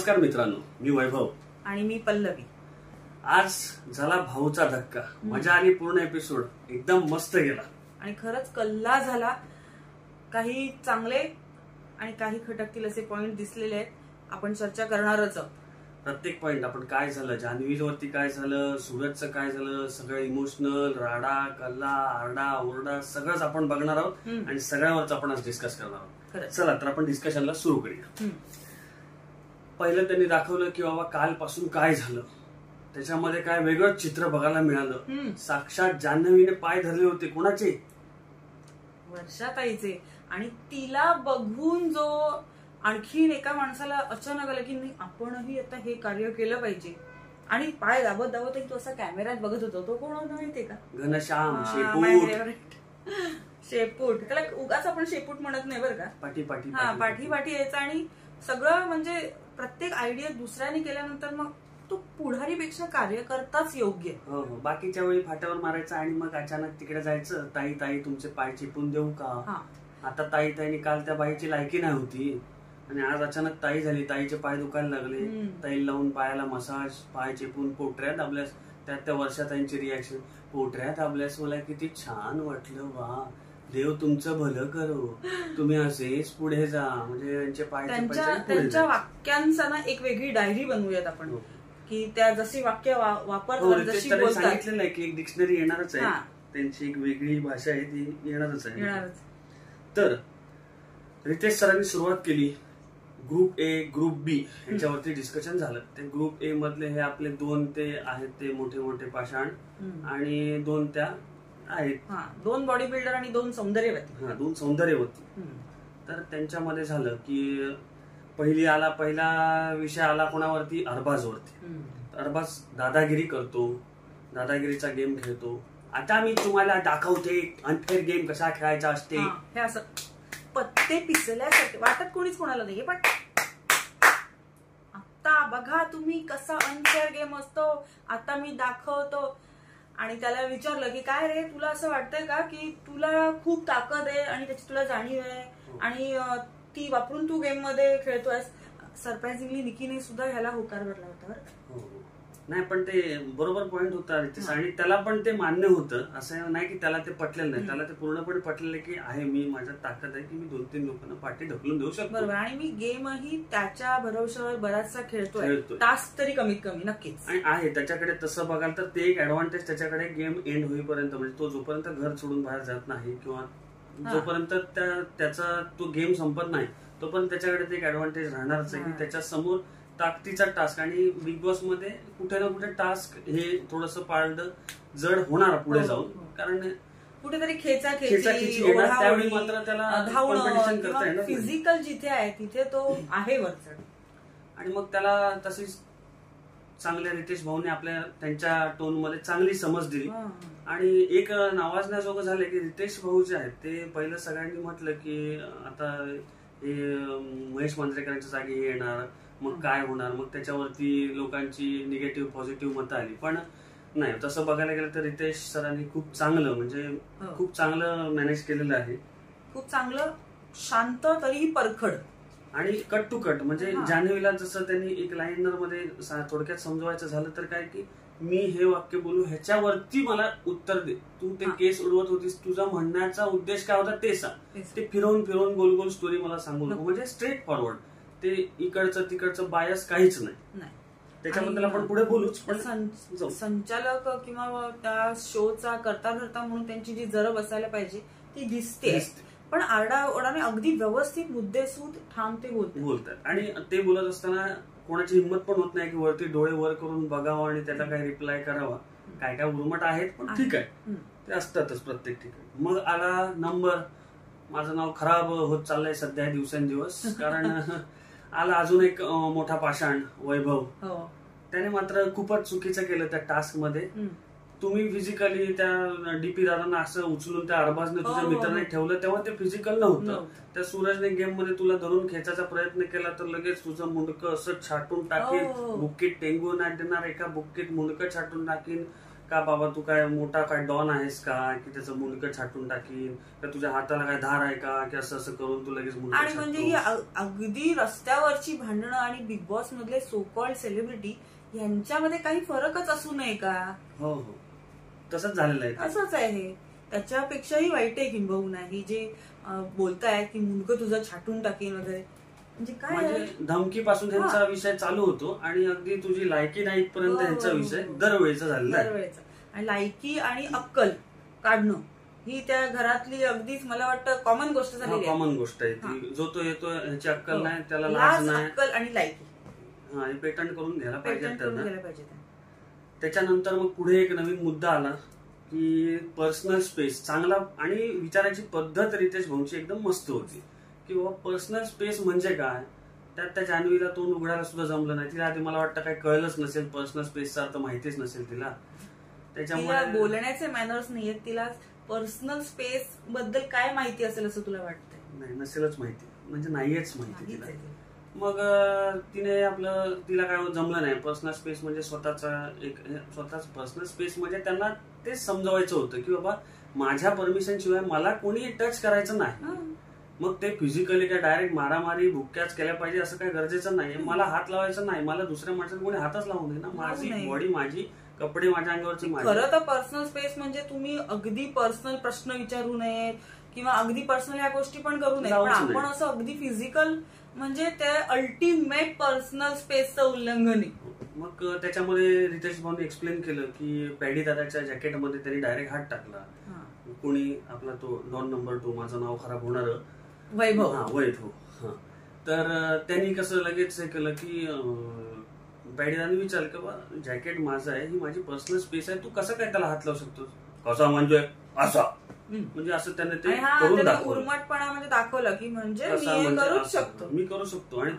नमस्कार मित्रांनो, मी वैभव आणि मी पल्लवी. आज झाला भाऊचा धक्का. मजा आली, पूर्ण एपिसोड एकदम मस्त गेला आणि खरंच कल्ला झाला. काही चांगले आणि काही खटकतील असे पॉइंट दिसलेले आहेत. आपण चर्चा करणारच आहोत. प्रत्येक पॉइंट आपण काय झालं, जान्हवीवरती काय झालं, सूरजचं काय झालं, सगळं इमोशनल, राडा कल्ला, आरडा ओरडा सगळंच आपण बघणार आहोत आणि सगळ्यावरच आपण आज डिस्कस करणार आहोत. चला तर आपण डिस्कशनला सुरू करूया. पहिलं त्यांनी दाखवलं की बाबा कालपासून काय झालं, त्याच्यामध्ये काय वेगळंच चित्र बघायला मिळालं. साक्षात जान्हवीने पाय धरले होते. कोणाचे? वर्षाताईचे. आणि तिला बघून जो आणखीन एका माणसाला अचानक आलं की नाही आपणही आता हे कार्य केलं पाहिजे आणि पाय दाबत दाबत तो असा कॅमेऱ्यात बघत होता. तो कोण होता माहितीये का? घनश्याम शेपूट. शेपूट. त्याला उगाच आपण शेपूट म्हणत नाही बरं का. पाठी पाठी पाठी पाठी यायचा आणि सगळं म्हणजे प्रत्येक आयडिया दुसऱ्याने केल्यानंतर मग तो पुढारीपेक्षा कार्यकर्ताच योग्य. हो, बाकीच्या वेळी फाट्यावर मारायचं आणि मग अचानक तिकडे जायचं. ताई ताई तुमचे पाय चेपून देऊ का? आता ताई ताईने काल त्या बाईची लायकी नाही होती आणि आज अचानक ताई झाली. ताईचे पाय दुखायला लागले. ताई लावून पायाला मसाज, पाय चेपून पोटऱ्यात दाबल्यास. त्या वर्षाताईंची रिॲक्शन, पोटऱ्यात दाबल्यास मला किती छान वाटलं. वा, देव तुमचं भलं करो, तुम्ही असेच पुढे जा. म्हणजे त्यांचे पाय त्यांच्या वाक्यांचा ना एक वेगळी डायरी बनवूयात आपण की त्या जशी वाक्य वापरतात जशी बोलतात. सांगितलेलं आहे की एक डिक्शनरी येणारच आहे. त्यांची एक वेगळी भाषा आहे ती येणारच आहे. तर रितेश सरांनी सुरुवात केली. ग्रुप ए ग्रुप बी यांच्यावरती डिस्कशन झालं. ते ग्रुप ए मधले हे आपले दोन ते आहेत ते मोठे मोठे पाषाण आणि दोन त्या आहेत दोन बॉडी बिल्डर आणि दोन सौंदर्यवती. दोन सौंदर्यवती. तर त्यांच्यामध्ये झालं की पहिला विषय आला कोणावरती? अरबाजवरती. अरबाज दादागिरी करतो, दादागिरीचा गेम खेळतो. आता मी तुम्हाला दाखवते अनफेअर गेम कसा खेळायचा असते. हे असं पत्ते पिसल्यासारखे वाटत कोणीच कोणाला नाही. पण आता बघा तुम्ही कसा अनफेअर गेम असतो, आता मी दाखवतो. आणि त्याला विचारलं की काय रे, तुला असं वाटतंय का की तुला खूप ताकद आहे आणि त्याची तुला जाणीव आहे आणि ती वापरून तू गेम मध्ये खेळतोयस. सरप्राइझिंगली निकीने सुद्धा ह्याला होकार भरला होता. नाही पण ते बरोबर पॉइंट होता आणि त्याला पण ते मान्य होतं. असं नाही की त्याला ते पटलेलं नाही. त्याला ते पूर्णपणे पटलेलं की आहे, मी माझ्यात ताकद आहे की मी 2-3 लोकांना पाठी ढकलून देऊ शकतो. बरोबर. आणि मी गेमही त्याच्या भरोश्यावर बराचसा खेळतोय. टास्क तरी कमीत कमी नक्कीच. आणि आहे त्याच्याकडे. तसं बघाल तर ते एक ऍडव्हान्टेज त्याच्याकडे गेम एंड होईपर्यंत, म्हणजे तो जोपर्यंत घर सोडून बाहेर जात नाही किंवा जोपर्यंत त्याचा तो गेम संपत नाही तोपर्यंत त्याच्याकडे ते एक ऍडव्हान्टेज राहणारच आहे की त्याच्या समोर ताकदीचा टास्क. आणि बिग बॉस मध्ये कुठे ना कुठे टास्क हे थोडंसं पारडं जड होणार पुढे जाऊन, कारण कुठेतरी खेचाखेची त्यावेळी मात्र त्याला कॉम्पिटिशन करता येणार. फिजिकल जिथे आहे तिथे तो आहे वरचढ. आणि मग त्याला तशीच चांगल्या रितेश भाऊने त्यांच्या टोन मध्ये चांगली समज दिली. आणि एक नावाजण्याजोगं झालं की रितेश भाऊ जे आहेत ते पहिलं सगळ्यांनी म्हटलं की आता हे महेश मांजरेकरांच्या जागी हे येणार, मग काय होणार. मग त्याच्यावरती लोकांची निगेटिव्ह पॉझिटिव्ह मतं आली. पण नाही, तसं बघायला गेलं तर रितेश सरांनी खूप चांगलं, म्हणजे खूप चांगलं मॅनेज केलेलं आहे. खूप चांगलं, शांत तरीही परखड आणि कट टू कट. म्हणजे जान्हवीला जसं त्यांनी एक लाईनर मध्ये थोडक्यात समजवायचं झालं तर काय की मी हे वाक्य बोलू ह्याच्यावरती मला उत्तर दे. तू ते केस उडवत होतीस, तुझा म्हणण्याचा उद्देश काय होता ते सांग. ते फिरवून फिरवून गोल गोल स्टोरी मला सांगू नको. म्हणजे स्ट्रेट फॉरवर्ड. ते इकडचं तिकडचं बायस काहीच नाही. त्याच्याबद्दल आपण पुढे बोलूच. पण संचालक किंवा त्या शोचा करता धरता म्हणून त्यांची जी जरब असायला पाहिजे ती दिसते. पण आरडाओरडाने अगदी व्यवस्थित मुद्देसूद ठाम ते बोलतात. आणि ते बोलत असताना कोणाची हिंमत पण होत नाही की वरती डोळे वर करून बघावं आणि त्याला काय रिप्लाय करावा. काय काय उर्मट आहेत पण ठीक आहे, ते असतातच प्रत्येक ठिकाणी. मग आला नंबर. माझं नाव खराब होत चाललंय सध्या दिवसेंदिवस, कारण आला अजून एक मोठा पाषाण वैभव. त्याने मात्र खूपच चुकीचं केलं त्या टास्क मध्ये. तुम्ही फिजिकली त्या डीपी दादांना असं उचलून त्या अरबाजने तुझ्या मित्राने ठेवलं तेव्हा ते फिजिकल नव्हतं. त्या सूरजने गेम मध्ये तुला धरून खेचायचा प्रयत्न केला तर लगेच तुझं मुंडकं असं छाटून टाकीन, बुक्कीत टेंगू नाही देणार, एका बुक्कीत मुंडकं छाटून टाकीन, का बाबा तू काय मोठा काय डॉन आहेस का, की त्याचं मुंडकं छाटून टाकीन, का तुझ्या हाताला काय धार आहे का, की असं असं करून तू लगेच मुंडकं आणि म्हणजे ही अगदी रस्त्यावरची भांडणं आणि बिग बॉस मधले सो कॉल्ड सेलिब्रिटी यांच्यामध्ये काही फरकच असू नये का? हो हो, तसंच झालेलं आहे. असंच आहे. त्याच्यापेक्षाही वाईट आहे किंबहुना ही जे बोलताय की मुंडकं तुझं छाटून टाकीन वगैरे, म्हणजे काय धमकीपासून त्यांचा विषय चालू होतो आणि अगदी तुझी लायकी नाही इथपर्यंत त्यांचा विषय दरवेळेचा झालेला आहे. आणि लायकी आणि अक्कल काढणं ही त्या घरातली अगदीच मला वाटतं कॉमन गोष्ट झाली. कॉमन गोष्ट आहे ती. जो तो येतो ह्याची अक्कल नाही, त्याला लाज नाही, अक्कल आणि लायकी हा पेटंट करून घ्यायला पाहिजे त्यांना. पाहिजे. त्याच्यानंतर मग पुढे एक नवीन मुद्दा आला की पर्सनल स्पेस. चांगला आणि विचारायची पद्धत रितेश भाऊंची एकदम मस्त होती की बाबा पर्सनल स्पेस म्हणजे काय. त्यात त्या जान्हवीला तोंड उघडायला सुद्धा जमलं नाही. तिला आधी मला वाटतं काही कळलंच नसेल, पर्सनल स्पेसचा अर्थ माहितीच नसेल तिला. त्याच्यामुळे बोलण्याचे मॅनर्स नाहीयेत. तिला पर्सनल स्पेस बद्दल काय माहिती असेल असं तुला वाटतं? नाही, नसेलच माहिती, म्हणजे नाहीच माहिती तिला. मग तिने तिला काय जमलं नाही. पर्सनल स्पेस म्हणजे स्वतःच पर्सनल स्पेस म्हणजे त्यांना तेच समजावायचं होतं की बाबा माझ्या परमिशन शिवाय मला कोणी टच करायचं नाही. मग ते फिजिकली काय डायरेक्ट मारामारी भुक्क्याच केल्या पाहिजे असं काही गरजेचं नाही. मला हात लावायचा नाही, मला दुसऱ्या माणसाला कोणी हातच लावू नये ना. माझी बॉडी माझी, कपडे माझ्या अंगावरची माझी. खरं तर पर्सनल स्पेस म्हणजे तुम्ही अगदी पर्सनल प्रश्न विचारू नयेत किंवा अगदी पर्सनल ह्या गोष्टी पण करू नयेत. पण आपण असं अगदी फिजिकल म्हणजे त्या अल्टिमेट पर्सनल स्पेसचं उल्लंघन आहे. मग त्याच्यामध्ये रितेश भाऊने एक्सप्लेन केलं की पॅडी दादाच्या जॅकेटमध्ये त्यांनी डायरेक्ट हात टाकला. कोणी आपला तो डॉन नंबर 2, माझं नाव खराब होणार वैभव. वैभव. तर त्यांनी कसं लगेच हे केलं की पॅडीदाने विचारलं की बाबा जॅकेट माझं आहे, ही माझी पर्सनल स्पेस आहे, तू कसं काय त्याला हात लावू शकतोस. कसा म्हणतोय असा, म्हणजे असं त्याने ते करून दाखवलं. उर्मटपणा म्हणजे दाखवलं की म्हणजे मी करू शकतो आणि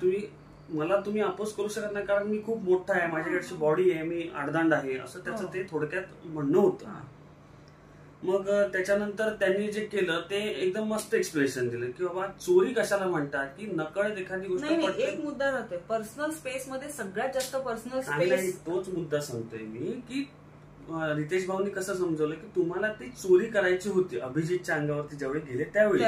तुम्ही अपोज करू शकत नाही कारण मी खूप मोठा आहे, माझ्याकडची बॉडी आहे, मी आडदांड आहे, असं त्याचं ते थोडक्यात म्हणणं होतं. मग त्याच्यानंतर त्यांनी जे केलं ते एकदम मस्त एक्सप्लेनेशन दिलं की बाबा चोरी कशाला म्हणतात, की नकळत एखादी गोष्ट. एक मुद्दा राहतोय पर्सनल स्पेस मध्ये, सगळ्यात जास्त पर्सनल स्पेस. तोच मुद्दा सांगतोय मी की रितेश भाऊनी कसं समजवलं की तुम्हाला ती चोरी करायची होती अभिजितच्या अंगावरती ज्यावेळी गेले त्यावेळी,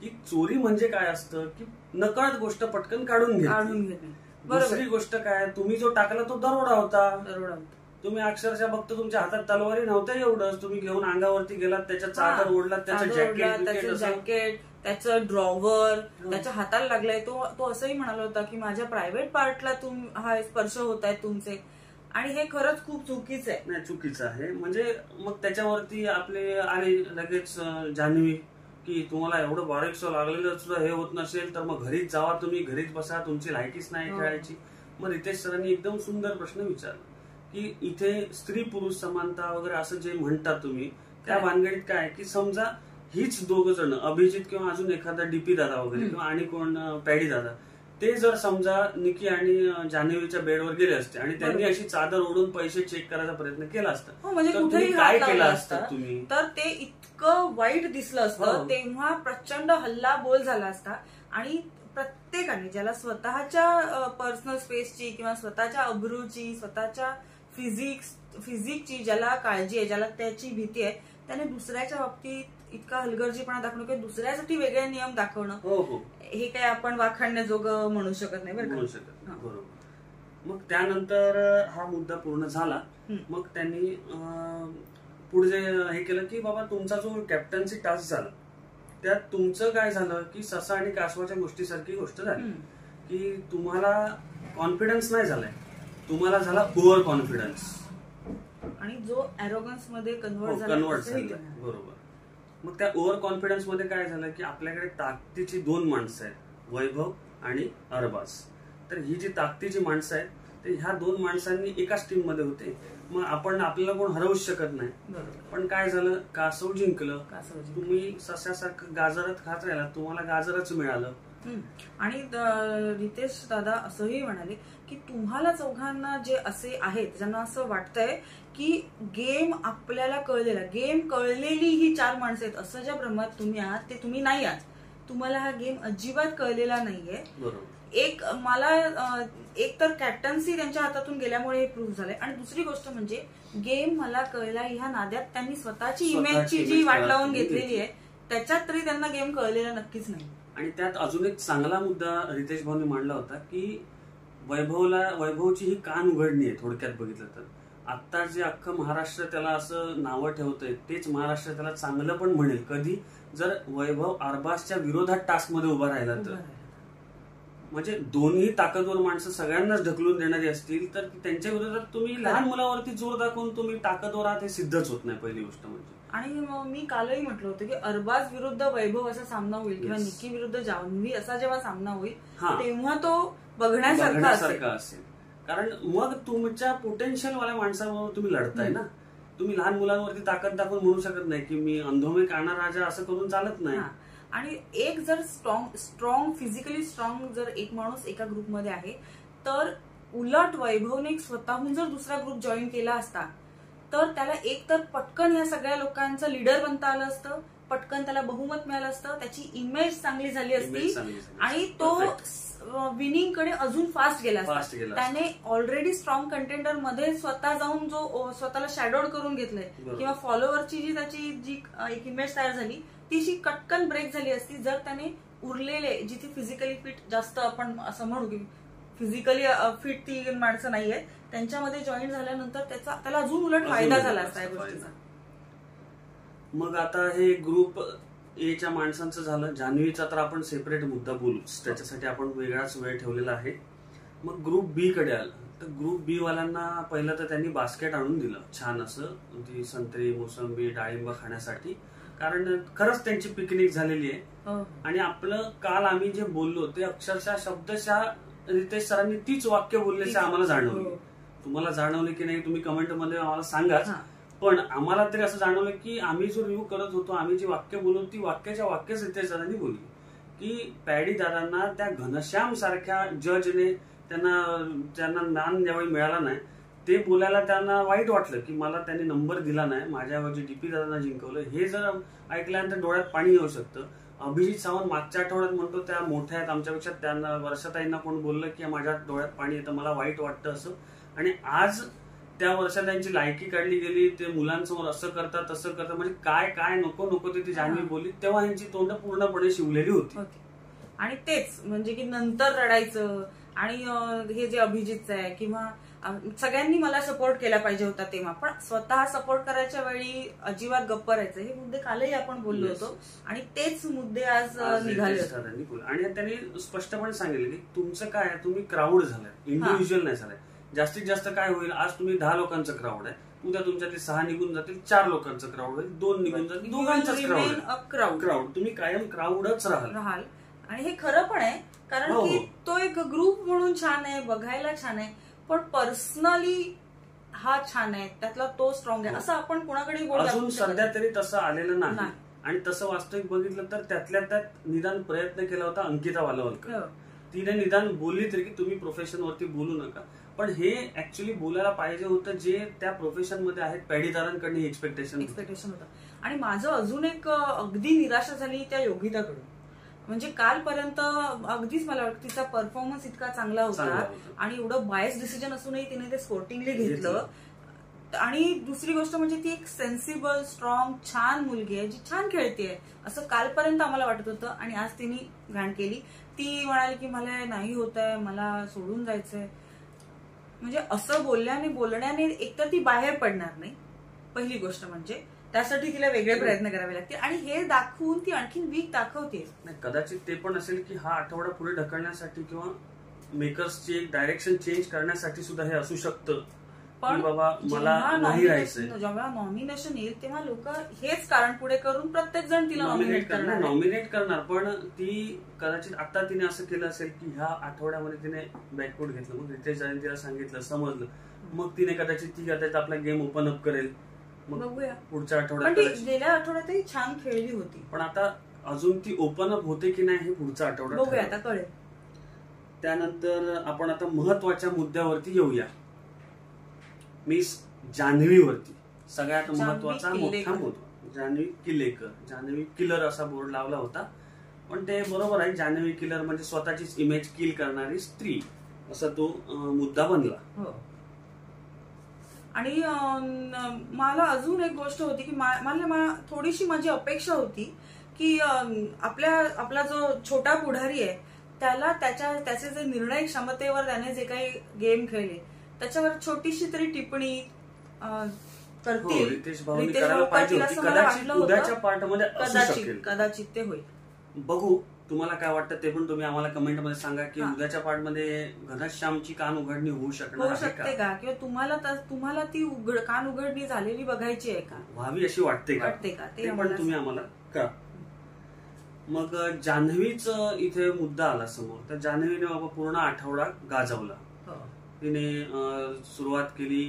की चोरी म्हणजे काय असतं की नकळत गोष्ट पटकन काढून घेणे. दुसरी गोष्ट काय, तुम्ही जो टाकला तो दरोडा होता. तुम्ही अक्षरशः फक्त तुमच्या हातात तलवारी नव्हत्या एवढंच, तुम्ही घेऊन अंगावरती गेलात, त्याच्या चादर ओढलात, त्याचं जॅकेट, त्याचं ड्रॉवर त्याच्या हाताला लागलाय. तो असंही म्हणाला होता की माझ्या प्रायव्हेट पार्टला हा स्पर्श होत आहे तुमचे, आणि हे खरंच खूप चुकीचं आहे. नाही, चुकीचं आहे. म्हणजे मग त्याच्यावरती आपले आले लगेच जान्हवी की तुम्हाला एवढं बारीकसं लागलेलं सुद्धा हे होत नसेल तर मग घरीच जावा, तुम्ही घरीच बसा, तुमची लायकीच नाही खेळायची. मग रितेश सरांनी एकदम सुंदर प्रश्न विचारला की इथे स्त्री पुरुष समानता वगैरे असं जे म्हणतात तुम्ही, त्या भानगडीत काय की समजा हीच दोघं जण अभिजित किंवा अजून एखादा डीपी दादा वगैरे किंवा आणि कोण पॅडी दादा, ते जर समजा निकी आणि जान्हवीच्या बेडवर गेले असते आणि त्यांनी अशी चादर ओढून पैसे चेक करायचा प्रयत्न केला असता, म्हणजे कुठेही काय केलं असतं तुम्ही, तर ते इतकं वाईट दिसलं असतं. तेव्हा प्रचंड हल्ला बोल झाला असता आणि प्रत्येकाने ज्याला स्वतःच्या पर्सनल स्पेसची किंवा स्वतःच्या अब्रूची, स्वतःच्या फिजिकची ज्याला काळजी आहे, ज्याला त्याची भीती आहे, त्याने दुसऱ्याच्या बाबतीत इतका हलगर्जीपणा दाखवणं किंवा दुसऱ्यासाठी वेगळे नियम दाखवणं, हे काय आपण वाखाणण्याजोगं म्हणू शकत नाही. बरोबर. मग त्यानंतर हा मुद्दा पूर्ण झाला. मग त्यांनी पुढे हे केलं की बाबा तुमचा जो कॅप्टन्सी टास्क झाला त्यात तुमचं काय झालं की ससा आणि कासवाच्या गोष्टीसारखी गोष्ट झाली की तुम्हाला कॉन्फिडन्स नाही झालाय, तुम्हाला झाला ओव्हर कॉन्फिडन्स आणि जो एरोगन्स मध्ये कन्वर्ट झाला. बरोबर. मग त्या ओव्हर कॉन्फिडन्स मध्ये काय झालं की आपल्याकडे ताकदीची 2 माणसं आहेत, वैभव आणि अरबाज. तर ही जी ताकदीची माणसं आहेत ते ह्या 2 माणसांनी एकाच टीम मध्ये होते. मग आपल्याला कोण हरवूच शकत नाही. पण काय झालं, कासव जिंकलं. तुम्ही सस्यासारखं गाजरात खात राहिला, तुम्हाला गाजरच मिळालं. आणि रितेश दादा असंही म्हणाले की तुम्हाला चौघांना जे असे आहेत ज्यांना असं वाटतंय की गेम आपल्याला कळलेला, गेम कळलेली ही 4 माणसं आहेत, असं ज्या भ्रमात तुम्ही आहात ते तुम्ही नाही आहात. तुम्हाला हा गेम अजिबात कळलेला नाहीये. एक मला एक तर कॅप्टन्सी त्यांच्या हातातून गेल्यामुळे हे प्रूव्ह झालंय, आणि दुसरी गोष्ट म्हणजे गेम मला कळला ह्या नाद्यात त्यांनी स्वतःची इमेजची जी वाट लावून घेतलेली आहे त्याच्यात तरी त्यांना गेम कळलेला नक्कीच नाही. आणि त्यात अजून एक चांगला मुद्दा रितेश भाऊनी मांडला होता की वैभवची ही कान उघडणी आहे. थोडक्यात बघितलं तर आता जे अख्खं महाराष्ट्र त्याला असं नावं ठेवतंय तेच महाराष्ट्र त्याला चांगलं पण म्हणेल कधी, जर वैभव अरबाजच्या विरोधात टास्कमध्ये उभा राहिला तर. म्हणजे दोन्ही ताकदवर माणसं सगळ्यांनाच ढकलून देणारी असतील तर त्यांच्या विरोधात तुम्ही लहान मुलावरती जोर दाखवून तुम्ही ताकदवर आहात हे सिद्धच होत नाही पहिली गोष्ट म्हणजे. आणि मी कालही म्हटलं होतं की अरबाज विरुद्ध वैभव असा सामना होईल किंवा निकी विरुद्ध जान्हवी असा जेव्हा सामना होईल तेव्हा तो बघण्यासारखा असेल. कारण मग तुमच्या पोटेन्शियल वाल्या माणसाबरोबर तुम्ही लढताय ना. तुम्ही लहान मुलांवरती ताकद दाखवून म्हणू शकत नाही की मी अंधोमे काना राजा असं करून चालत नाही. आणि एक जर स्ट्रॉंग फिजिकली स्ट्रॉंग जर एक माणूस एका ग्रुपमध्ये आहे तर उलट वैभवने स्वतःहून जर दुसरा ग्रुप जॉईन केला असता तर त्याला एक तर पटकन या सगळ्या लोकांचं लीडर बनता आलं असतं, पटकन त्याला बहुमत मिळालं असतं, त्याची इमेज चांगली झाली असती आणि तो विनिंग कडे अजून फास्ट गेला असता. त्याने ऑलरेडी स्ट्रॉंग कंटेंडर मध्ये स्वतः जाऊन जो स्वतःला शॅडोड करून घेतलंय किंवा फॉलोअरची जी त्याची जी एक इमेज तयार झाली ती कटकन ब्रेक झाली असती जर त्याने उरलेले जिथे फिजिकली फिट जास्त आपण असं म्हणू की फिजिकली फिट ती माणसं नाहीये त्यांच्यामध्ये जॉईन झाल्यानंतर त्याला अजून उलट फायदा झाला असता या गोष्टीचा. मग आता हे ग्रुप एच्या माणसांचं झालं. जान्हवीचा तर आपण सेपरेट मुद्दा बोलूच, त्याच्यासाठी आपण वेगळाच वेळ ठेवलेला आहे. मग ग्रुप बी कडे आलं तर ग्रुप बी वाल्यांना पहिलं तर त्यांनी बास्केट आणून दिलं छान असं, ती संत्री मोसंबी डाळिंब खाण्यासाठी, कारण खरंच त्यांची पिकनिक झालेली आहे. आणि आपलं काल आम्ही जे बोललो ते अक्षरशः शब्दशः रितेश सरांनी तीच वाक्य बोलल्याचे आम्हाला जाणवले. तुम्हाला जाणवले की नाही तुम्ही कमेंटमध्ये आम्हाला सांगाच, पण आम्हाला तरी असं जाणवलं की आम्ही जो रिव्ह्यू करत होतो आम्ही जी वाक्य बोललो ती वाक्याच्या वाक्यच रितेश दादांनी बोलली की पॅडी दादांना त्या घनश्याम सारख्या जजने त्यांना मान ज्यावेळी मिळाला नाही ते बोलायला त्यांना वाईट वाटलं की मला त्यांनी नंबर दिला नाही, माझ्याऐवजी डीपी दादांना जिंकवलं. हे जर ऐकल्यानंतर डोळ्यात पाणी येऊ शकतं. अभिजित सावंत मागच्या आठवड्यात म्हणतो त्या मोठ्या आहेत आमच्यापेक्षा, त्यांना वर्षाताईंना कोण बोललं की माझ्या डोळ्यात पाणी येतं, मला वाईट वाटतं असं. आणि आज त्या वर्षाताईंची लायकी काढली गेली, ते मुलांसमोर असं करतात तसं करतात, म्हणजे काय काय नको ती जान्हवी बोलली तेव्हा यांची तोंड पूर्णपणे शिवलेली होती. आणि तेच म्हणजे की नंतर रडायचं आणि हे जे अभिजितचं आहे किंवा सगळ्यांनी मला सपोर्ट केला पाहिजे होता तेव्हा, पण स्वतः सपोर्ट करायच्या वेळी अजिबात गप्प राहायचं. हे मुद्दे कालही आपण बोललो होतो आणि तेच मुद्दे आज निघाले. आणि त्यांनी स्पष्टपणे सांगितलं की तुमचं काय, तुम्ही क्राऊड झालाय, इंडिव्हिज्युअल नाही झालाय. जास्तीत जास्त काय होईल, आज तुम्ही 10 लोकांचं क्राऊड आहे, उद्या तुमच्यातले 6 निघून जातील, 4 लोकांचं क्राऊड होईल, 2 निघून जातील, दोघांचंच क्राऊड. तुम्ही कायम क्राऊडच राहाल. आणि हे खरं पण आहे कारण की तो एक ग्रुप म्हणून छान आहे, बघायला छान आहे, पण पर्सनली हा छान आहे, त्यातला तो स्ट्रॉंग आहे असं आपण कोणाकडे अजून सध्या तरी तसं आलेलं नाही. आणि तसं वास्तविक बघितलं तर त्यातल्या त्यात निदान प्रयत्न केला होता अंकिता वालवलकर. तिने निदान बोलली तरी की तुम्ही प्रोफेशन वरती बोलू नका, पण हे ऍक्च्युअली बोलायला पाहिजे होतं जे त्या प्रोफेशन मध्ये आहेत पॅडीदारांकडून एक्सपेक्टेशन होतं. आणि माझं अजून एक अगदी निराशा झाली त्या योगिताकडून. म्हणजे कालपर्यंत अगदीच मला वाटतं तिचा परफॉर्मन्स इतका चांगला होता आणि एवढं बायस डिसिजन असूनही तिने ते स्पोर्टिंगली घेतलं. आणि दुसरी गोष्ट म्हणजे ती एक सेन्सिबल स्ट्रॉंग छान मुलगी आहे जी छान खेळते असं कालपर्यंत आम्हाला वाटत होतं. आणि आज तिने घाण केली. ती म्हणाली की मला नाही होत आहे, मला सोडून जायचंय. म्हणजे असं बोलण्याने एकतर ती बाहेर पडणार नाही पहिली गोष्ट, म्हणजे त्यासाठी तिला वेगळे प्रयत्न करावे लागतील आणि हे दाखवून ती आणखी वीक दाखवते. कदाचित ते पण असेल की हा आठवडा पुढे ढकलण्यासाठी किंवा मेकर्सची एक डायरेक्शन चेंज करण्यासाठी सुद्धा हे असू शकतं. पण बाबा मला नाही राहायचंय, जेव्हा नॉमिनेशन येईल तेव्हा लोक हेच कारण पुढे करून प्रत्येक जण तिला नॉमिनेट करणार. पण ती कदाचित आता तिने असं केलं असेल की ह्या आठवड्यामध्ये तिने बॅकफूट घेतलं, मग रितेश दादांनी तिला सांगितलं, समजलं, मग तिने कदाचित आपला गेम ओपन अप करेल. बघूया पुढच्या आठवड्यात. गेल्या आठवड्यातही छान खेळली होती, पण आता अजून ती ओपन अप होते की नाही हे पुढचा आठवडा बघूया, आता कळेल. त्यानंतर आपण आता महत्वाच्या मुद्द्यावरती येऊया, मिस जान्हवीवरती. सगळ्यात महत्वाचा मोठा मुद्दा जान्हवी किल्लेकर, जान्हवी किलर असा बोर्ड लावला होता. पण ते बरोबर आहे, जान्हवी किलर म्हणजे स्वतःचीच इमेज किल करणारी स्त्री असा तो मुद्दा बनला. आणि मला अजून एक गोष्ट होती की मला थोडीशी माझी अपेक्षा होती की आपला जो छोटा पुढारी आहे त्याला त्याचे जे निर्णय क्षमतेवर त्याने जे काही गेम खेळले त्याच्यावर छोटीशी तरी टिप्पणी करतील रितेश भाऊ पाहिजे होती. उद्याच्या पार्टमध्ये कदाचित ते होईल. बघू तुम्हाला काय वाटतं ते पण तुम्ही आम्हाला कमेंटमध्ये सांगा की उद्याच्या पार्टमध्ये घनश्यामची कान उघडणी होऊ शकते का, किंवा तुम्हाला ती कान उघडणी झालेली बघायची आहे का, व्हावी अशी वाटते का ते पण तुम्ही आम्हाला का. मग जान्हवीच इथे मुद्दा आला समोर. तर जान्हवीने बाबा पूर्ण आठवडा गाजवला. तिने सुरुवात केली,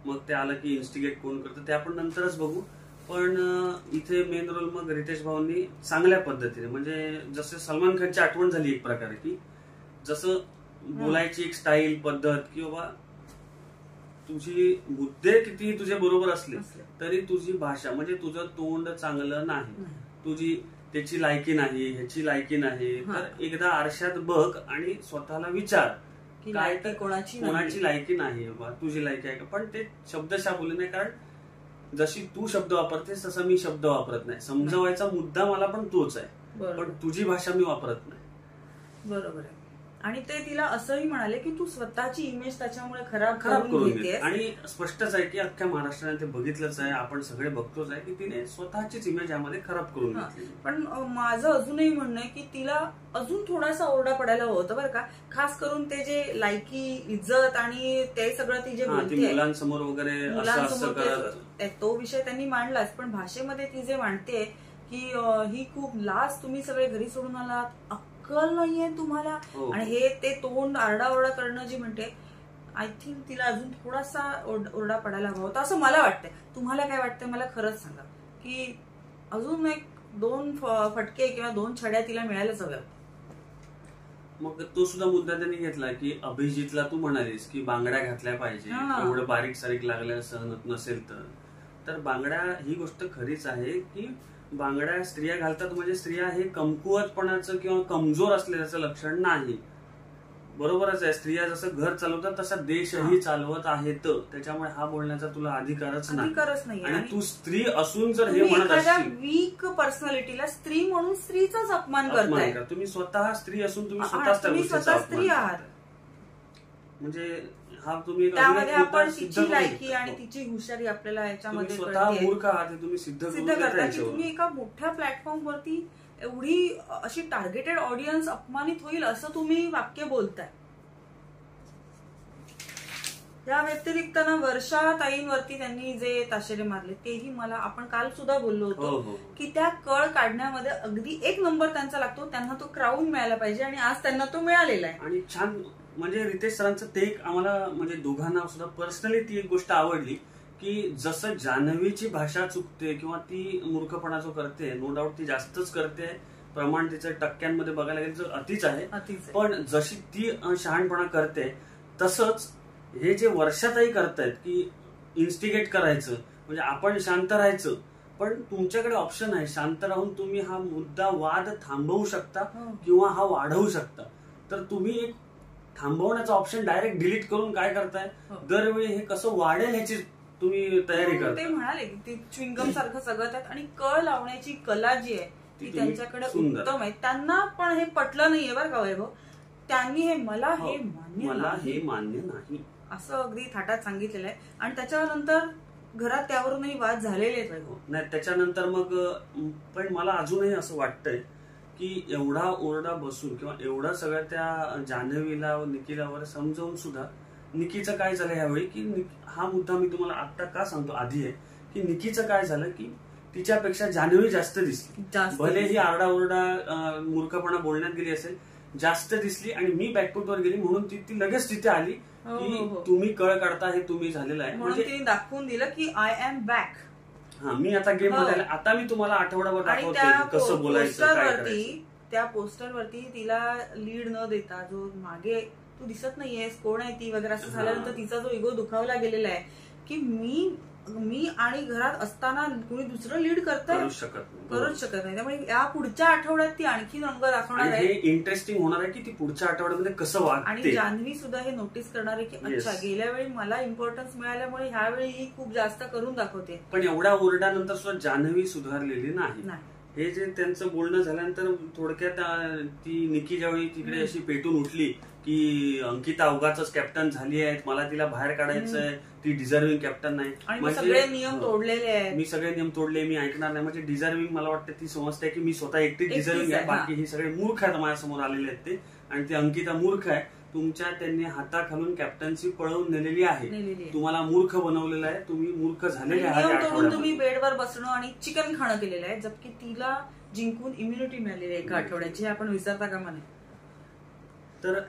मग ते आलं की इन्स्टिगेट कोण करतं ते आपण नंतरच बघू. पण इथे मेन रोल मग रितेश भाऊंनी चांगल्या पद्धतीने, म्हणजे जसं सलमान खानची आठवण झाली एक प्रकारे, की जसं बोलायची एक स्टाईल पद्धत, की बाबा तुझी मुद्दे किती तुझे बरोबर असले तरी तुझी भाषा म्हणजे तुझं तोंड चांगलं नाही, तुझी त्याची लायकी नाही, ह्याची लायकी नाही, तर एकदा आरशात बघ आणि स्वतःला विचार काय तर कोणाची लायकी नाही बाबा, तुझी लायकी आहे का. पण ते शब्दशः बोलले नाही, कारण जशी तू शब्द वापरतेस तसा मी शब्द वापरत नाही. समजावायचा मुद्दा मला पण तोच आहे, पण तुझी भाषा मी वापरत नाही. बरोबर आहे. आणि ते तिला असंही म्हणाले की तू स्वतःची इमेज त्याच्यामुळे खराब करून घेतेस. आणि स्पष्टच आहे की अख्ख्या महाराष्ट्राने ते बघितलंच आहे, आपण सगळे बघतोच आहे की तिने स्वतःचीच इमेज यामध्ये खराब करून घेतली. पण माझं अजूनही म्हणणं आहे की तिला अजून थोडासा ओरडा पडायला होतं बरं का, खास करून ते जे लायकी, इज्जत आणि ते सगळं ती जे बोलते मुलांसमोर वगैरे तो विषय त्यांनी मांडलाच, पण भाषेमध्ये ती जे मांडते की ही खूप लाज, तुम्ही सगळे घरी सोडून आलात, अक्कल नाहीये तुम्हाला, आणि हे ते तोंड आरडाओरडा करणं जी म्हणते, आय थिंक तिला अजून थोडासा ओरडा पडायला हवा होता असं मला वाटतंय. तुम्हाला काय वाटतंय मला खरंच सांगा, की अजून एक 2 फटके किंवा 2 छड्या तिला मिळायलाच हव्या. मग तो सुद्धा मुद्दा त्यांनी घेतला की अभिजितला तू म्हणालीस की बांगड्या घातल्या पाहिजे, एवढं बारीक सारीक लागल्या सहन नसेल तर बांगड्या ही गोष्ट खरीच आहे की बांगड्या स्त्रिया घालतात म्हणजे स्त्रिया हे कमकुवतपणाचं किंवा कमजोर असलेल्याचं लक्षण नाही. बरोबरच आहे, स्त्रिया जसं घर चालवतात तसा देशही चालवत आहेत, त्याच्यामुळे हा बोलण्याचा तुला अधिकारच नाही. आणि तू स्त्री असून जर हे म्हणत असशील, वीक पर्सनॅलिटीला स्त्री म्हणून स्त्रीचाच अपमान करताय. तुम्ही स्वतः स्त्री असून तुम्ही स्वतः स्त्री आहात, म्हणजे हा तुम्ही त्यामध्ये आपण तिची लायकी आणि तिची हुशारी आपल्याला याच्यामध्ये स्वतः मूर्ख आहात तुम्ही सिद्ध करता की तुम्ही एका मोठ्या प्लॅटफॉर्म वरती एवढी अशी टार्गेटेड ऑडियन्स अपमानित होईल असं तुम्ही वाक्य बोलताय. या व्यतिरिक्त ना वर्षा ताईंवरती त्यांनी जे ताशेरे मारले तेही मला, आपण काल सुद्धा बोललो होतो की त्या कळ काढण्यामध्ये अगदी 1 नंबर त्यांचा लागतो. त्यांना तो क्राऊन मिळायला पाहिजे आणि आज त्यांना तो मिळालेला आहे. आणि छान म्हणजे रितेश सरांचं ते एक आम्हाला म्हणजे दोघांना सुद्धा पर्सनली ती एक गोष्ट आवडली की जसं जान्हवीची भाषा चुकते किंवा ती मूर्खपणा जो करते, नो डाऊट ती जास्तच करते, प्रमाण तिचं टक्क्यांमध्ये बघायला गेलं तर अतिच आहे, पण जशी ती शहाणपणा करते तसंच हे जे वर्षातही करतायत की इन्स्टिगेट करायचं, म्हणजे आपण शांत राहायचं, पण तुमच्याकडे ऑप्शन आहे, शांत राहून तुम्ही हा मुद्दा वाद थांबवू शकता किंवा हा वाढवू शकता. तर तुम्ही एक थांबवण्याचा ऑप्शन डायरेक्ट डिलीट करून काय करताय, दरवेळी हे कसं वाढेल ह्याची तुम्ही तयारी करता. ते म्हणाले की च्युइंगम सारखं सगळं त्यात, आणि कळ लावण्याची कला जी आहे ती त्यांच्याकडे उत्तम आहे. त्यांना पण हे पटलं नाहीये बरं का वैभव, त्यांनी हे मला हे मान्य नाही असं अगदी थाटात सांगितलेलं आहे. आणि त्याच्यानंतर घरात त्यावरूनही वाद झालेले आहेत वैभव. नाही त्याच्यानंतर मग पण मला अजूनही असं वाटतंय की एवढा ओरडा बसून किंवा एवढा सगळ्या त्या जान्हवीला निखिलावर समजावून सुद्धा निकीचं काय झालं यावेळी, की हा मुद्दा मी तुम्हाला आता का सांगतो आधी आहे की निकीचं काय झालं की तिच्यापेक्षा जान्हवी जास्त दिसली. भले ही आरडाओरडा मूर्खपणा बोलण्यात गेली असेल, जास्त दिसली आणि मी बॅकफूटवर गेली म्हणून ती लगेच तिथे आली की तुम्ही कळ काढता हे तुम्ही झालेलं आहे, म्हणजे तिने दाखवून दिलं की आय एम बॅक. हा मी आता गेम मध्ये, आता मी तुम्हाला आठवड्यावर दाखवते कसं बोलायचं. त्या पोस्टरवरती तिला लीड न देता जो मागे तू दिसत नाहीयेस, कोण आहे ती वगैरे असं झाल्यानंतर तिचा जो इगो दुखावला गेलेला आहे की मी मी आणि घरात असताना कुणी दुसरं लीड करूच शकत नाही. त्यामुळे या पुढच्या आठवड्यात ती आणखी रंग दाखवणार आहे. हे इंटरेस्टिंग होणार आहे की ती पुढच्या आठवड्यामध्ये कसं वागते. आणि जान्हवी सुद्धा हे नोटीस करणार आहे की अच्छा गेल्या वेळी मला इम्पॉर्टन्स मिळाल्यामुळे ह्यावेळी ही खूप जास्त करून दाखवते. पण एवढ्या ओरड्यानंतर सुद्धा जान्हवी सुधारलेली नाही. हे जे त्यांचं बोलणं झाल्यानंतर थोडक्यात ती निकी ज्यावेळी तिकडे अशी पेटून उठली की अंकिता अवघाच कॅप्टन झाली आहे, मला तिला बाहेर काढायचंय, ती डिझर्विंग कॅप्टन नाही, सगळे नियम तोडलेले आहेत, मी सगळे नियम तोडले, मी ऐकणार नाही. म्हणजे डिझर्विंग मला वाटतं ती समजते की मी स्वतः एकटी डिझर्विंग आहे, बाकी ही सगळे मूर्ख आहेत माझ्यासमोर आलेले आहेत ते. आणि ती अंकिता मूर्ख आहे, तुमच्या त्यांनी हाताखालून कॅप्टन्सी पळवून नेलेली आहे, तुम्हाला मूर्ख बनवलेलं आहे, तुम्ही मूर्ख झालेले आहात. तुम्ही बेडवर बसणं आणि चिकन खाणं केलेलं आहे, जबकि तिला जिंकून इम्युनिटी मिळालेली आहे एका आठवड्याची, हे आपण विसरता कामा नये. तर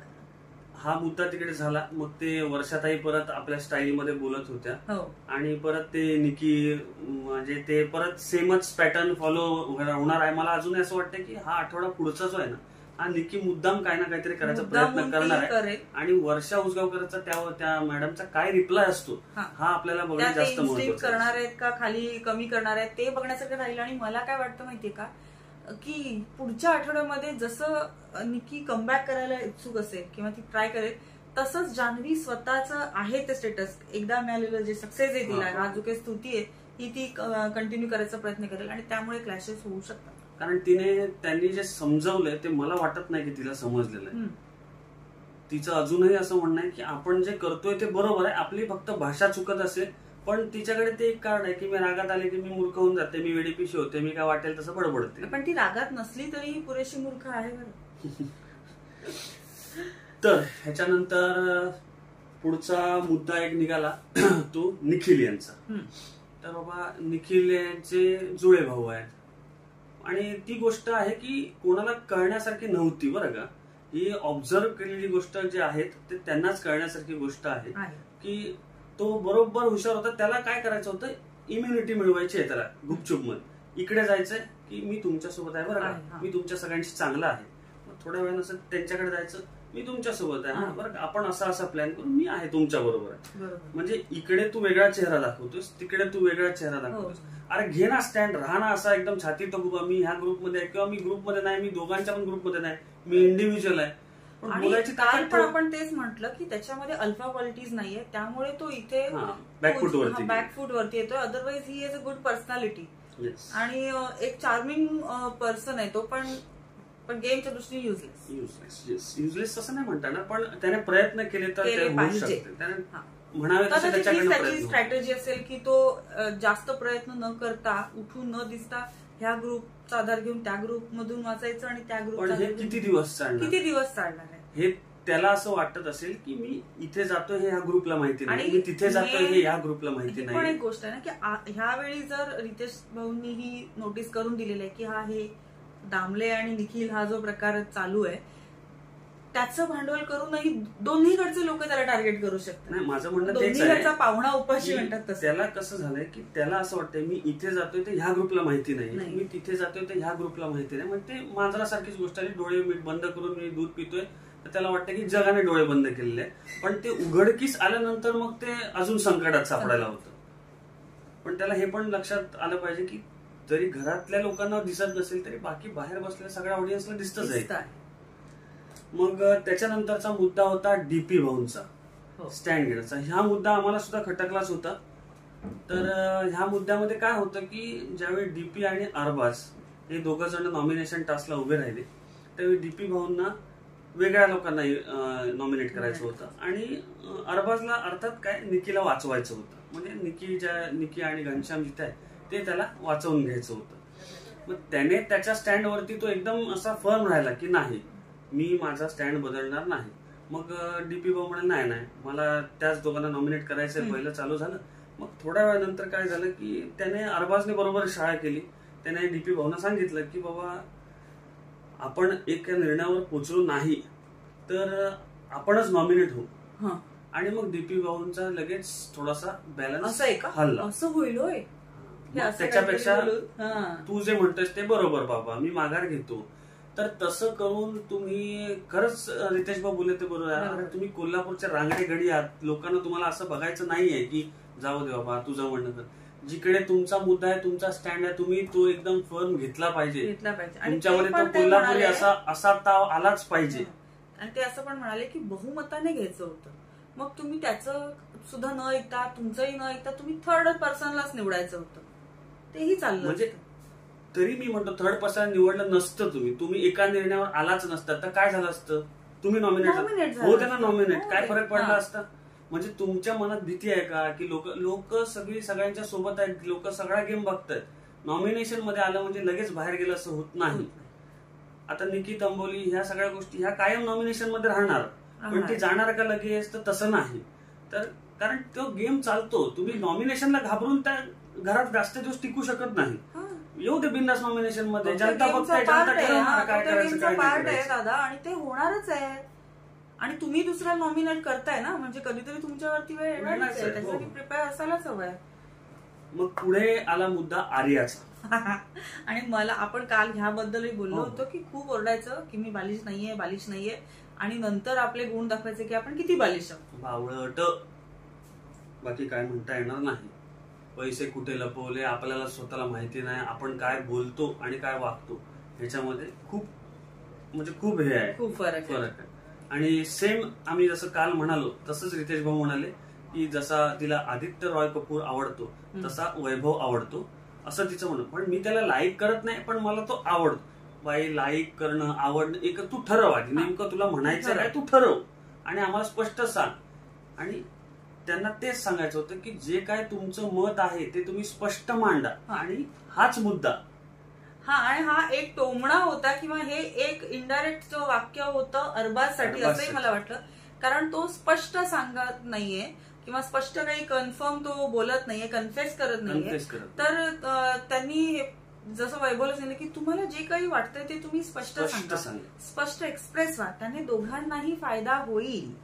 हा मुद्दा तिकडे झाला. मग ते वर्षाताई परत आपल्या स्टाईलमध्ये बोलत होत्या आणि परत ते निकी म्हणजे ते परत सेमच पॅटर्न फॉलो होणार आहे. मला अजून असं वाटतं की हा आठवडा पुढचा जो आहे ना, हा निकी मुद्दाम काही ना काहीतरी करायचा प्रयत्न करणार आहे. आणि वर्षा उसगावकरचा त्या मॅडमचा काय रिप्लाय असतो हा आपल्याला बघणं जास्त महत्त्वाचं करणार आहेत का खाली कमी करणार आहेत ते बघण्यासाठी राहील. आणि मला काय वाटतं माहितीये का की पुढच्या आठवड्यामध्ये जसं निकी कमबॅक करायला इच्छुक असेल किंवा ती ट्राय करेल, तसंच जान्हवी स्वतःच आहे ते स्टेटस एकदा मिळालेलं जे सक्सेस आहे तिला, हा जो काही स्तुती आहे ही ती कंटिन्यू करायचा प्रयत्न करेल आणि त्यामुळे क्लॅशेस होऊ शकतात. कारण त्यांनी जे समजवलंय ते मला वाटत नाही की तिला समजलेलं आहे. तिचं अजूनही असं म्हणणं आहे की आपण जे करतोय ते बरोबर आहे, आपली फक्त भाषा चुकत असेल. पण तिच्याकडे ते एक कारण आहे की मी रागात आले की मी मूर्ख होऊन जाते, मी वेडीपिशी होते, मी काय वाटेल तसं बडबडते. पण ती रागात नसली तरी पुरेशी मूर्ख आहे बरं. तर ह्याच्यानंतर पुढचा मुद्दा एक निघाला तो निखिल यांचा. तर बाबा निखिल यांचे जुळे भाऊ आहेत आणि ती गोष्ट आहे की कोणाला कळण्यासारखी नव्हती बरं का. ही ऑब्झर्व केलेली गोष्ट जी आहेत ते त्यांनाच कळण्यासारखी गोष्ट आहे की तो बरोबर हुशार होता. त्याला काय करायचं होतं, इम्युनिटी मिळवायची आहे त्याला गुपचूप मध्ये. इकडे जायचंय की मी तुमच्यासोबत आहे बरं का, मी तुमच्या सगळ्यांशी चांगला आहे. मग थोड्या वेळानं त्यांच्याकडे जायचं, मी तुमच्यासोबत आहे बरं का, आपण असा प्लॅन करून मी आहे तुमच्या बरोबर आहे. म्हणजे इकडे तू वेगळा चेहरा दाखवतोस, तिकडे तू वेगळा चेहरा दाखवतोस. अरे घे ना स्टँड, राहा ना असा एकदम छाती टोकून मी ह्या ग्रुपमध्ये आहे किंवा मी ग्रुपमध्ये नाही, मी दोघांच्या पण ग्रुपमध्ये नाही, मी इंडिव्हिज्युअल आहे. काल पण आपण तेच म्हटलं की त्याच्यामध्ये अल्फा क्वालिटीज नाहीये, त्यामुळे तो इथे बॅकफूट वरती येतोय. Otherwise he is a good personality आणि एक चार्मिंग पर्सन आहे तो, पण गेमच्या दृष्टीने युजलेस असं नाही म्हणता ना, पण त्याने प्रयत्न केले तर होऊ शकते. म्हणावे त्याची स्ट्रॅटेजी असेल की तो जास्त प्रयत्न न करता, उठून न दिसता ह्या ग्रुपचा आधार घेऊन त्या ग्रुप मधून वाचायचं आणि त्या ग्रुप किती दिवस चालणार आहे हे त्याला असं वाटत असेल की मी इथे जातोय हे ह्या ग्रुपला माहिती नाही, मी तिथे जातोय हे ह्या ग्रुपला माहिती नाही. पण एक गोष्ट आहे ना की ह्यावेळी जर रितेश भाऊंनी ही नोटीस करून दिलेलं आहे की हा हे दामले आणि निखिल हा जो प्रकार चालू आहे त्याचं भांडवल करूनही दोन्हीकडचे लोक त्याला टार्गेट करू शकतात. नाही, माझं म्हणणं तेच आहे, पाहुणा उपाशी म्हणतात. त्याला कसं झालंय की त्याला असं वाटतंय मी इथे जातोय ते ह्या ग्रुपला माहिती नाही, मी तिथे जातोय ते ह्या ग्रुपला माहिती नाही. म्हणजे ते मांजरासारखीच गोष्ट आहे, डोळे बंद करून मी दूध पितोय तर त्याला वाटतं की जगाने डोळे बंद केलेले आहे. पण ते उघडकीस आल्यानंतर मग ते अजून संकटात सापडायला होतं. पण त्याला हे पण लक्षात आलं पाहिजे की जरी घरातल्या लोकांना दिसत नसेल तरी बाकी बाहेर बसलेल्या सगळ्या ऑडियन्सला दिसतच आहे. मग त्याच्यानंतरचा मुद्दा होता डीपी भाऊंचा स्टँड घेण्याचा. ह्या मुद्दा आम्हाला सुद्धा खटकलाच होता. तर ह्या मुद्द्यामध्ये काय होतं की ज्यावेळी डीपी आणि अरबाज हे दोघं जण नॉमिनेशन टास्कला उभे राहिले त्यावेळी डीपी भाऊंना वेगळ्या लोकांना नॉमिनेट करायचं होतं आणि अरबाजला अर्थात काय निकीला वाचवायचं होतं. म्हणजे निकी आणि घनश्याम जिथे आहे ते त्याला वाचवून घ्यायचं होतं. मग त्याने त्याच्या स्टँडवरती तो एकदम असा फर्म राहिला की नाही, मी माझा स्टँड बदलणार नाही. मग डीपी भाऊ म्हणाले नाही मला त्याच दोघांना नॉमिनेट करायचंय. पहिलं चालू झालं. मग थोड्या वेळानंतर काय झालं की त्याने अरबाजने बरोबर शाळा केली. त्याने डीपी भाऊंना सांगितलं की बाबा आपण एक निर्णयावर पोहोचलो नाही तर आपणच नॉमिनेट होऊ. आणि मग डीपी भाऊंचा लगेच थोडासा बॅलन्स हल्ला. असं होईल होय, त्याच्यापेक्षा तू जे म्हणतोयस ते बरोबर बाबा, मी माघार घेतो. तर तसं करून तुम्ही खरंच रितेश भाऊ बोलले ते बरोबर आहे. तुम्ही कोल्हापूरच्या रांगडे गडी आहात, लोकांना तुम्हाला असं बघायचं नाहीये की जाऊ दे बाबा तुझं म्हणणं कर. जिकडे तुमचा मुद्दा आहे, तुमचा स्टँड आहे, तुम्ही तो एकदम फर्म घेतला पाहिजे. तुमच्यामध्ये तो कोल्हापुरी असा ताव आलाच पाहिजे. आणि ते असं पण म्हणाले की बहुमताने घ्यायचं होतं. मग तुम्ही त्याचं सुद्धा न ऐकता, तुमचंही न ऐकता तुम्ही थर्ड पर्सनलाच निवडायचं होतं. तेही चाललं. म्हणजे तरी मी म्हणतो थर्ड पर्सन निवडलं नसतं, तुम्ही एका निर्णयावर आलाच नसतं तर काय झालं असतं? तुम्ही नॉमिनेट हो त्यांना नॉमिनेट, काय फरक पडला असता? म्हणजे तुमच्या मनात भीती आहे का की लोक सगळ्यांच्या सोबत आहेत, लोक सगळा गेम बघतायत, नॉमिनेशन मध्ये आलं म्हणजे लगेच बाहेर गेलं असं होत नाही. आता निकी तंबोली ह्या सगळ्या गोष्टी ह्या कायम नॉमिनेशन मध्ये राहणार, पण ते जाणार का लगेच? तर तसं नाही. तर कारण तो गेम चालतो, तुम्ही नॉमिनेशनला घाबरून त्या घरात जास्त दिवस टिकू शकत नाही. येऊ दे बिंदास नॉमिनेशन मध्ये, जनता बघताय, जनता ठरवणार काय करायचं काय नाही दादा. आणि ते होणारच आहे. आणि तुम्ही दुसऱ्या नॉमिनेट करताय ना, म्हणजे कधीतरी तुमच्यावरती वेळ येणारच आहे, त्याच्यासाठी प्रिपेअर असायलाच हवंय. मग पुढे आला मुद्दा आर्याचा. आणि मला आपण काल ह्याबद्दलही बोललो होतो की खूप ओरडायचं की मी बालिश नाहीये, आणि नंतर आपले गुण दाखवायचे की आपण किती बालिश आहोत. बावळट, बाकी काय म्हणता येणार नाही. पैसे कुठे लपवले आपल्याला स्वतःला माहिती नाही, आपण काय बोलतो आणि काय वागतो ह्याच्यामध्ये खूप हे आहे, खूप फरक आहे. आणि सेम आम्ही जसं काल म्हणालो तसंच रितेश भाऊ म्हणाले की जसा तिला आदित्य रॉय कपूर आवडतो तसा वैभव आवडतो असं तिचं म्हणणं. पण मी त्याला लाईक करत नाही, पण मला तो आवडतो. बाई लाईक करणं आवडणं एक तू ठरव आधी, नेमकं तुला म्हणायचं काय तू ठरव आणि आम्हाला स्पष्ट सांग. आणि त्यांना तेच सांगायचं होतं की जे काय तुमचं मत आहे ते तुम्ही स्पष्ट मांडा, आणि हाच मुद्दा. आणि हा एक टोमणा होता किंवा हे एक इनडायरेक्ट वाक्य होतं अरबाजसाठी असंही मला वाटलं. कारण तो स्पष्ट सांगत नाहीये किंवा स्पष्ट काही कन्फर्म तो बोलत नाहीये, कन्फेस करत नाहीये. तर त्यांनी जसं वैभवला सांगितलं की तुम्हाला जे काही वाटतंय ते तुम्ही स्पष्ट सांगा, स्पष्ट एक्सप्रेस व्हा, त्याने दोघांनाही फायदा होईल.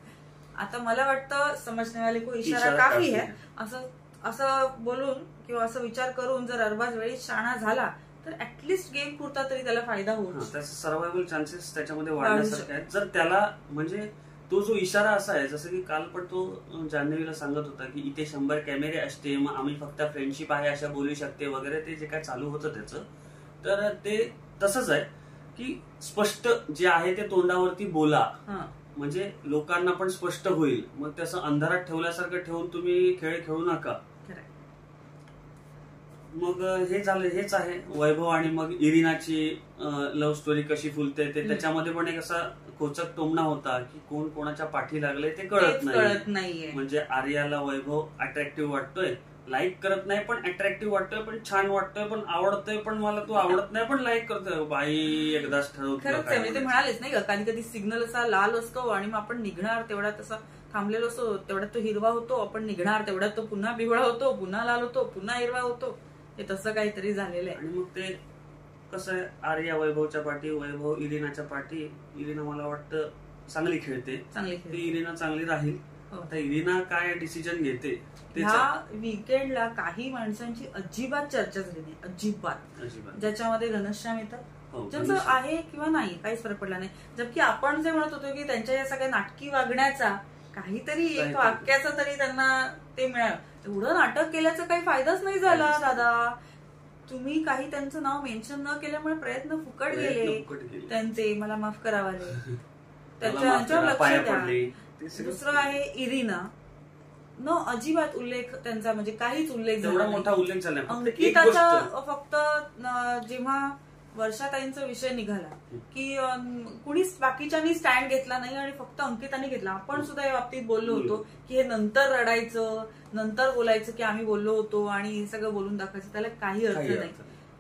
आता मला वाटतं समजने वाले को इशारा काफी है असं बोलून किंवा असं विचार करून जर अरबाज वेळी शाणा झाला तर ऍटलिस्ट गेम पुरता तरी त्याला फायदा होईल. त्याचे सर्वायवल चान्सेस त्याच्यामध्ये वाढण्यासारखे आहेत जर त्याला, म्हणजे तो जो इशारा असा आहे जसं की काल पण तो जान्हवीला सांगत होता की इथे 100 कॅमेरे असते, मग आम्ही फक्त फ्रेंडशिप आहे अशा बोलू शकते वगैरे, ते जे काय चालू होतं त्याचं, तर ते तसंच आहे की स्पष्ट जे आहे ते तोंडावरती बोला, म्हणजे लोकांना पण स्पष्ट होईल. मग तसं अंधारात ठेवल्यासारखं ठेवून तुम्ही खेळ खेळू नका. मग हे झालं, हेच आहे वैभव आणि मग इरिनाची लव्ह स्टोरी कशी फुलते ते. त्याच्यामध्ये पण एक असा खोचक टोमणा होता की कोण कोणाच्या पाठी लागले ते कळत नाहीये. म्हणजे आर्याला वैभव अट्रॅक्टिव्ह वाटतोय, लाईक करत नाही पण अट्रॅक्टिव्ह वाटतोय, पण छान वाटतोय, पण आवडतोय, पण मला तो आवडत नाही पण लाईक करतोय. बाई एकदाच ठरवतो. ते म्हणालेच नाही का, कधी कधी सिग्नल असा लाल असतो आणि मग आपण निघणार तेवढ्यात असा थांबलेलो असतो, तेवढ्यात तो हिरवा होतो, आपण निघणार तेवढ्यात तो पुन्हा पिवळा होतो, पुन्हा लाल होतो, पुन्हा हिरवा होतो. हे तसं काहीतरी झालेलं आहे. आणि मग ते कसं आहे, आर्या वैभवच्या पाठी, वैभव इरिनाच्या पाठी. इरिना मला वाटतं चांगली खेळते, ती इरिना चांगली राहील. आता इरिना काय डिसिजन घेते. ह्या वीकेंडला काही माणसांची अजिबात चर्चा झाली नाही, अजिबात, ज्याच्यामध्ये घनश्याम येतात, ज्याचं आहे किंवा नाही काहीच फरक पडला नाही. जबकि आपण जे म्हणत होतो की त्यांच्या या सगळ्या नाटकी वागण्याचा काहीतरी एक वाक्याचा तरी त्यांना ते मिळालं. एवढं नाटक केल्याचा काही फायदाच नाही झाला दादा. तुम्ही काही त्यांचं नाव मेन्शन न केल्यामुळे प्रयत्न फुकट गेले त्यांचे, मला माफ करावाले. त्यांच्यावर लक्ष द्या. दुसरं आहे इरिना, न अजिबात उल्लेख त्यांचा, म्हणजे काहीच उल्लेख झाला मोठा उल्लेख झाला. अंकिताचा फक्त जेव्हा वर्षाताईंचा विषय निघाला की कुणीच बाकीच्यांनी स्टँड घेतला नाही आणि फक्त अंकिताने घेतला. आपण सुद्धा या बाबतीत बोललो होतो की हे नंतर रडायचं, नंतर बोलायचं की आम्ही बोललो होतो आणि हे सगळं बोलून दाखवायचं, त्याला काही अर्थ नाही.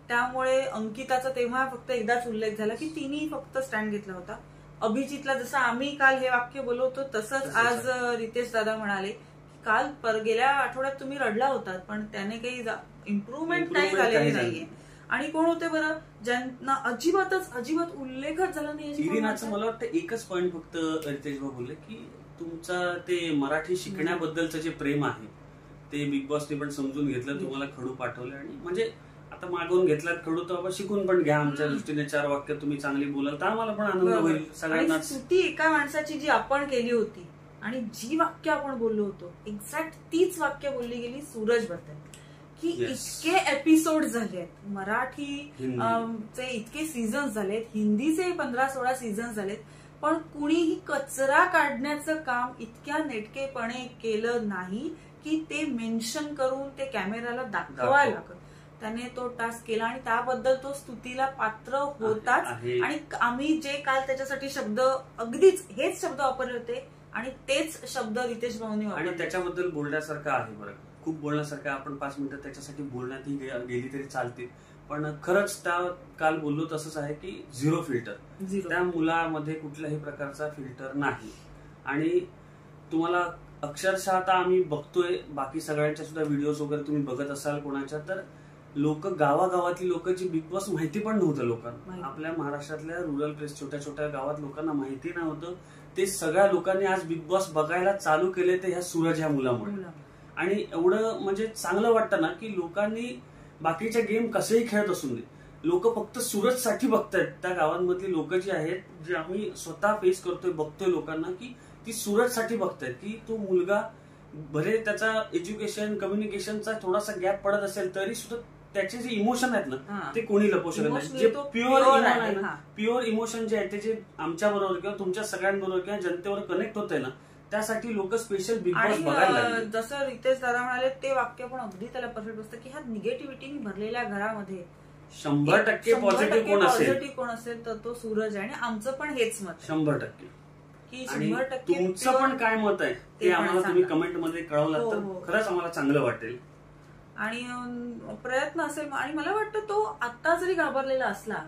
त्यामुळे अंकिताचा तेव्हा फक्त एकदाच उल्लेख झाला की तिने फक्त स्टँड घेतला होता. अभिजितला जसं आम्ही काल हे वाक्य बोललो होतो तसंच आज रितेश दादा म्हणाले की काल गेल्या आठवड्यात तुम्ही रडला होतात पण त्याने काही इम्प्रूव्हमेंट नाही झालेली नाहीये. आणि कोण होते बरं ज्यांना अजिबात उल्लेखच झाला नाही. इरिनाचं मला वाटतं एकच पॉईंट फक्त रितेश भाऊ बोलले की तुमचा ते मराठी शिकण्याबद्दलचं जे प्रेम आहे ते बिग बॉसने पण समजून घेतलं, तुम्हाला खडू पाठवले आणि म्हणजे आता मागवून घेतलात खडू तर बाबा शिकून पण घ्या आमच्या दृष्टीने. 4 वाक्य तुम्ही चांगली बोलाल तर आम्हाला पण आनंद होईल सगळ्यांना. सुट्टी एका माणसाची जी आपण केली होती आणि जी वाक्य आपण बोललो होतो एक्झॅक्ट तीच वाक्य बोलली गेली सूरज बद्दल की इतके एपिसोड झालेत मराठी चे इतके सीझन झालेत हिंदीचे 15-16 सीझन झालेत पण कुणीही कचरा काढण्याचं काम इतक्या नेटकेपणे केलं नाही की ते मेन्शन करून ते कॅमेराला दाखवायला लागत. त्याने तो टास्क केला आणि त्याबद्दल तो स्तुतीला पात्र होताच. आणि आम्ही जे काल त्याच्यासाठी शब्द अगदीच हेच शब्द वापरले होते आणि तेच शब्द रितेश भाऊंनी वापरले आणि त्याच्याबद्दल बोलण्यासारखं आहे. बरं खूप बोलण्यासारखं आपण 5 मिनिटं त्याच्यासाठी बोलण्यातही गेली तरी चालते. पण खरंच त्या काल बोललो तसंच आहे की 0 फिल्टर. त्या मुलामध्ये कुठल्याही प्रकारचा फिल्टर नाही. आणि तुम्हाला अक्षरशः आता आम्ही बघतोय बाकी सगळ्यांच्या सुद्धा व्हिडिओज वगैरे तुम्ही बघत असाल कोणाच्या तर लोक गावागावातली लोक जी बिग बॉस माहिती पण नव्हतं लोकांना. आपल्या महाराष्ट्रातल्या रुरल प्लेस छोट्या छोट्या गावात लोकांना माहिती नव्हतं. ते सगळ्या लोकांनी आज बिग बॉस बघायला चालू केले ते ह्या सूरज ह्या मुलामुळे. आणि एवढं म्हणजे चांगलं वाटतं ना की लोकांनी बाकीच्या गेम कसेही खेळत असून दे लोक फक्त सूरजसाठी बघतायत. त्या गावांमधली लोक जी आहेत जे आम्ही स्वतः फेस करतोय बघतोय लोकांना की ती सूरजसाठी बघतायत की तो मुलगा भले त्याचा एज्युकेशन कम्युनिकेशनचा थोडासा गॅप पडत असेल तरी सुद्धा त्याचे जे इमोशन आहेत ना ते कोणी लपवू शकत नाही. जे प्युअर इमोशन आहे ना प्युअर इमोशन जे आहे ते जे आमच्या बरोबर किंवा तुमच्या सगळ्यांबरोबर किंवा जनतेवर कनेक्ट होत आहे ना त्यासाठी लोक स्पेशल बिग बॉस बघायला लागले. जसं रितेश दादा म्हणाले ते वाक्य पण अगदी त्याला परफेक्ट असतं की ह्या निगेटिव्हिटी भरलेल्या घरामध्ये 100% पॉझिटिव्ह कोण असेल तर तो सूरज आहे. आणि आमचं पण हेच मत 100%. आणि तुमचं पण काय मत आहे ते आम्हाला तुम्ही कमेंट मध्ये कळवलं तर खरंच आम्हाला चांगलं वाटेल. आणि प्रयत्न असेल. आणि मला वाटतं तो आता जरी घाबरलेला असला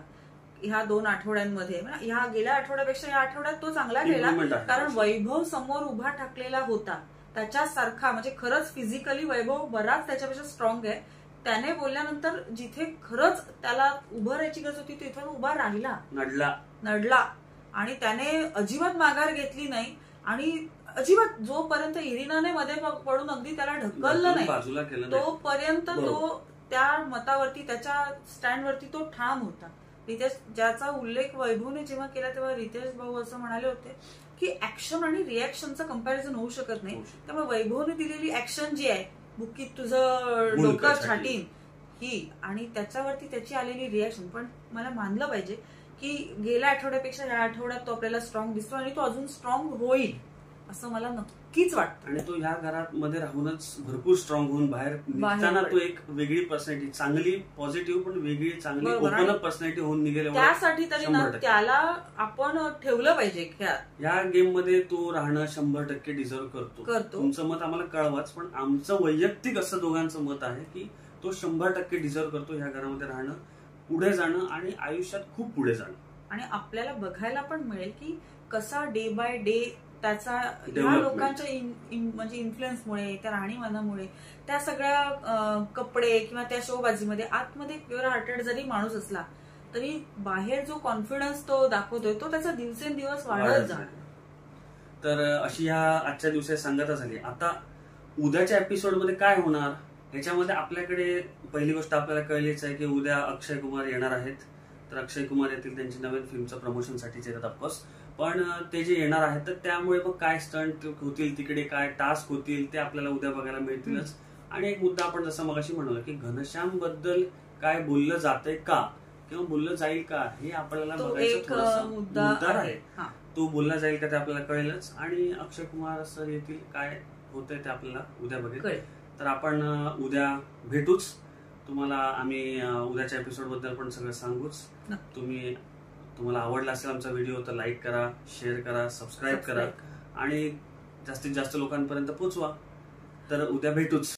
ह्या 2 आठवड्यांमध्ये ह्या गेल्या आठवड्यापेक्षा या आठवड्यात तो चांगला गेला. कारण वैभव समोर उभा ठाकलेला होता त्याच्यासारखा म्हणजे खरंच फिजिकली वैभव बराच त्याच्यापेक्षा स्ट्रॉंग आहे. त्याने बोलल्यानंतर जिथे खरंच त्याला उभं राहायची गरज होती तिथे उभा राहिला नडला. आणि त्याने अजिबात माघार घेतली नाही. आणि अजिबात जोपर्यंत इरिनाने मध्ये पडून अगदी त्याला ढकललं नाही तोपर्यंत तो त्या मतावरती त्याच्या स्टँडवरती तो ठाम होता. रितेश ज्याचा उल्लेख वैभवने जेव्हा केला तेव्हा रितेश भाऊ असं म्हणाले होते की ऍक्शन आणि रिॲक्शनचं कंपॅरिझन होऊ शकत नाही. त्यामुळे वैभवने दिलेली ऍक्शन जी आहे बुक्कीत तुझं डोकं छाटीन ही आणि त्याच्यावरती त्याची आलेली रिॲक्शन पण मला मानलं पाहिजे की गेल्या आठवड्यापेक्षा या आठवड्यात तो आपल्याला स्ट्रॉंग दिसतो आणि तो अजून स्ट्रॉंग होईल असं मला नक्कीच वाटतं. आणि तो ह्या घरात मध्ये राहूनच भरपूर स्ट्रॉंग होऊन बाहेर निघताना तो एक वेगळी पर्सनॅलिटी चांगली पॉझिटिव्ह पण वेगळी चांगली ओपन अप पर्सनॅलिटी होऊन निघेल. त्यासाठी तरी ना त्याला आपण ठेवलं पाहिजे. या गेम मध्ये तो राहणं 100% डिझर्व करतो. तुमचं मत आम्हाला कळवाच पण आमचं वैयक्तिक असं दोघांचं मत आहे की तो 100% डिझर्व करतो ह्या घरामध्ये राहणं पुढे जाणं आणि आयुष्यात खूप पुढे जाणं. आणि आपल्याला बघायला पण मिळेल की कसा डे बाय डे त्याचा ह्या लोकांच्या म्हणजे इन्फ्लुएन्समुळे त्या राहणीमानामुळे त्या सगळ्या कपडे किंवा त्या शोबाजीमध्ये आतमध्ये प्युअर हार्टेड जरी माणूस असला तरी बाहेर जो कॉन्फिडन्स तो दाखवतोय तो त्याचा दिवसेंदिवस वाढत जातो. तर अशी ह्या आजच्या दिवसात सांगता झाली. आता उद्याच्या एपिसोडमध्ये काय होणार ह्याच्यामध्ये आपल्याकडे पहिली गोष्ट आपल्याला कळलीच आहे की उद्या अक्षय कुमार येणार आहेत. तर अक्षय कुमार येतील त्यांची नवीन फिल्मच्या प्रमोशनसाठीच येतात ऑफकोर्स. पण ते जे येणार आहेत तर त्यामुळे मग काय स्टंट होतील तिकडे काय टास्क होतील ते आपल्याला उद्या बघायला मिळतीलच. आणि एक मुद्दा आपण जसं मगाशी म्हणालो की घनश्याम बद्दल काय बोललं जातंय का किंवा बोललं जाईल का हे आपल्याला बघायचं मुद्दा आहे. तो बोलला जाईल का ते आपल्याला कळेलच. आणि अक्षय कुमार सर येतील काय होतंय ते आपल्याला उद्या बघेल. तर आपण उद्या भेटूच. तुम्हाला आम्ही उद्याच्या एपिसोड बद्दल पण सगळं सांगूच. तुम्हाला आवडला असेल आमचा व्हिडिओ तर लाईक करा, शेअर करा, सबस्क्राईब करा आणि जास्तीत जास्त लोकांपर्यंत पोहोचवा. तर उद्या भेटूच.